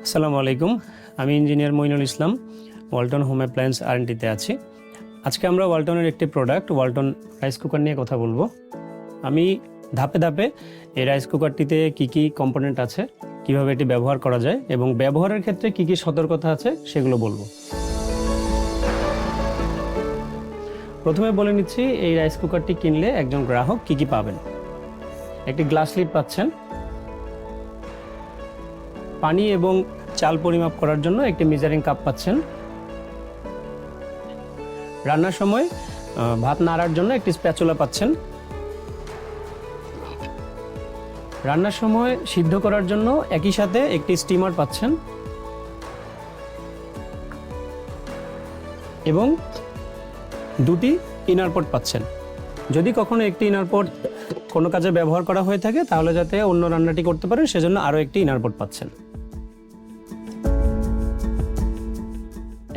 আসসালামু আলাইকুম, আমি engineer Moinul Islam, Walton home appliance আর&ডিতে আছি। আজকে আমরা ওয়ালটনের একটি প্রোডাক্ট ওয়ালটন রাইস কুকার নিয়ে কথা বলবো। আমি ধাপে ধাপে এই রাইস কুকারটিতে কি কি কম্পোনেন্ট আছে, কিভাবে এটি ব্যবহার করা যায় এবং ব্যবহারের ক্ষেত্রে কি কি সতর্কতা আছে সেগুলো বলবো। প্রথমে বলে নিচ্ছি এই রাইস কুকারটি কিনলে একজন গ্রাহক কি কি পাবেন। একটি গ্লাস লিড পাচ্ছেন, পানি এবং চাল পরিমাপ করার জন্য একটি মেজারিং কাপ পাচ্ছেন, রান্নার সময় ভাত নাড়ার জন্য একটি স্প্যাচুলা পাচ্ছেন, রান্নার সময় সিদ্ধ করার জন্য একই সাথে একটি স্টিমার পাচ্ছেন এবং দুটি ইনার পট পাচ্ছেন। যদি কখনো একটি ইনার পট কোনো কাজে ব্যবহার করা হয়ে থাকে তাহলে যাতে অন্য রান্নাটি করতে পারেন সেজন্য আরও একটি ইনার পট পাচ্ছেন।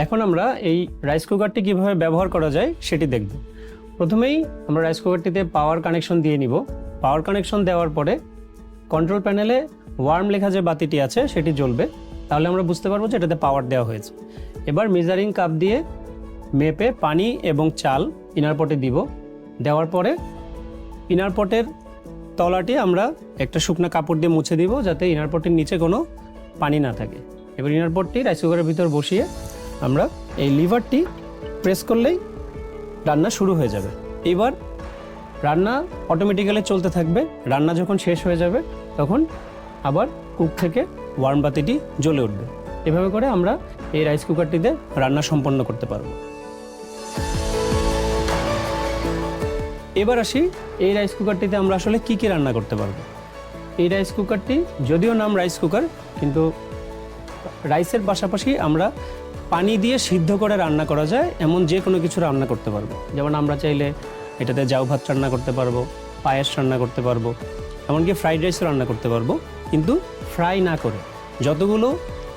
এখন আমরা এই রাইস কুকারটি কিভাবে ব্যবহার করা যায় সেটি দেখব। প্রথমেই আমরা রাইস কুকারটিতে পাওয়ার কানেকশন দিয়ে নিব। পাওয়ার কানেকশন দেওয়ার পরে কন্ট্রোল প্যানেলে ওয়ার্ম লেখা যে বাতিটি আছে সেটি জ্বলবে, তাহলে আমরা বুঝতে পারবো যে এটাতে পাওয়ার দেওয়া হয়েছে। এবার মেজারিং কাপ দিয়ে মেপে পানি এবং চাল ইনার পটে দিব। দেওয়ার পরে ইনার পটের তলাটি আমরা একটা শুকনো কাপড় দিয়ে মুছে দিব যাতে ইনার পটের নিচে কোনো পানি না থাকে। এবার ইনার পটটি রাইস কুকারের ভিতর বসিয়ে আমরা এই লিভারটি প্রেস করলেই রান্না শুরু হয়ে যাবে। এবার রান্না অটোমেটিক্যালি চলতে থাকবে। রান্না যখন শেষ হয়ে যাবে তখন আবার কুক থেকে ওয়ার্ম বাতিটি জ্বলে উঠবে। এভাবে করে আমরা এই রাইস কুকারটিতে রান্না সম্পন্ন করতে পারবো। এবার আসি এই রাইস কুকারটিতে আমরা আসলে কি কি রান্না করতে পারবো। এই রাইস কুকারটি যদিও নাম রাইস কুকার, কিন্তু রাইসের পাশাপাশি আমরা পানি দিয়ে সিদ্ধ করে রান্না করা যায় এমন যে কোনো কিছু রান্না করতে পারবো। যেমন আমরা চাইলে এটাতে জাউ ভাত রান্না করতে পারবো, পায়েস রান্না করতে পারবো, এমনকি ফ্রাইড রাইসও রান্না করতে পারবো, কিন্তু ফ্রাই না করে যতগুলো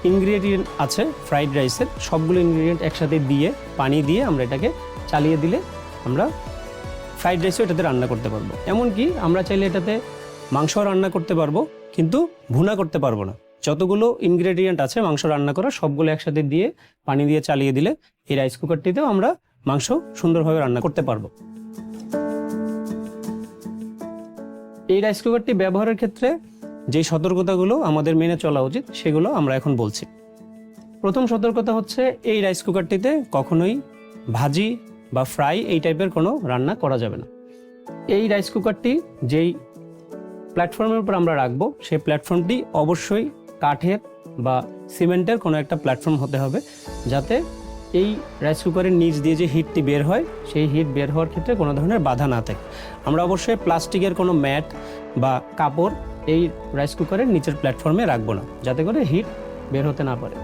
ইনগ্রিডিয়েন্ট আছে ফ্রাইড রাইসের সবগুলো ইনগ্রিডিয়েন্ট একসাথে দিয়ে পানি দিয়ে আমরা এটাকে চালিয়ে দিলে আমরা ফ্রাইড রাইসও এটাতে রান্না করতে পারবো। এমনকি আমরা চাইলে এটাতে মাংস রান্না করতে পারবো, কিন্তু ভুনা করতে পারবো না। যতগুলো ইনগ্রেডিয়েন্ট আছে মাংস রান্না করা সবগুলো একসাথে দিয়ে পানি দিয়ে চালিয়ে দিলে এই রাইস কুকারটিতেও আমরা মাংস সুন্দরভাবে রান্না করতে পারবো। এই রাইস কুকারটি ব্যবহারের ক্ষেত্রে যে সতর্কতাগুলো আমাদের মেনে চলা উচিত সেগুলো আমরা এখন বলছি। প্রথম সতর্কতা হচ্ছে এই রাইস কুকারটিতে কখনোই ভাজি বা ফ্রাই এই টাইপের কোনো রান্না করা যাবে না। এই রাইস কুকারটি যেই প্ল্যাটফর্মের উপর আমরা রাখবো সেই প্ল্যাটফর্মটি অবশ্যই কাঠের বা সিমেন্টের কোনো একটা প্ল্যাটফর্ম হতে হবে, যাতে এই রাইস কুকারের নিচ দিয়ে যে হিটটি বের হয় সেই হিট বের হওয়ার ক্ষেত্রে কোনো ধরনের বাধা না থাকে। আমরা অবশ্যই প্লাস্টিকের কোনো ম্যাট বা কাপড় এই রাইস কুকারের নিচের প্ল্যাটফর্মে রাখবো না, যাতে করে হিট বের হতে না পারে।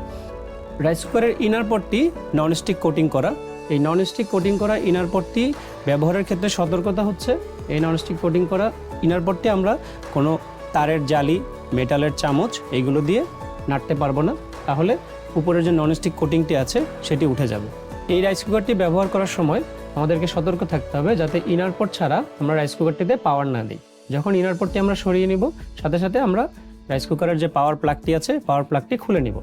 রাইস কুকারের ইনার পটটি ননস্টিক কোটিং করা। এই ননস্টিক কোটিং করা ইনার পটটি ব্যবহারের ক্ষেত্রে সতর্কতা হচ্ছে এই ননস্টিক কোটিং করা ইনার পটটি আমরা কোনো তারের জালি, মেটালের চামচ এইগুলো দিয়ে নাড়তে পারবো না, তাহলে উপরের যে ননস্টিক কোটিংটি আছে সেটি উঠে যাবে। এই রাইস কুকারটি ব্যবহার করার সময় আমাদেরকে সতর্ক থাকতে হবে যাতে ইনার পট ছাড়া আমরা রাইস কুকারটিতে পাওয়ার না দিই। যখন ইনার পটটি আমরা সরিয়ে নিব সাথে সাথে আমরা রাইস কুকারের যে পাওয়ার প্লাগটি আছে পাওয়ার প্লাগটি খুলে নিব।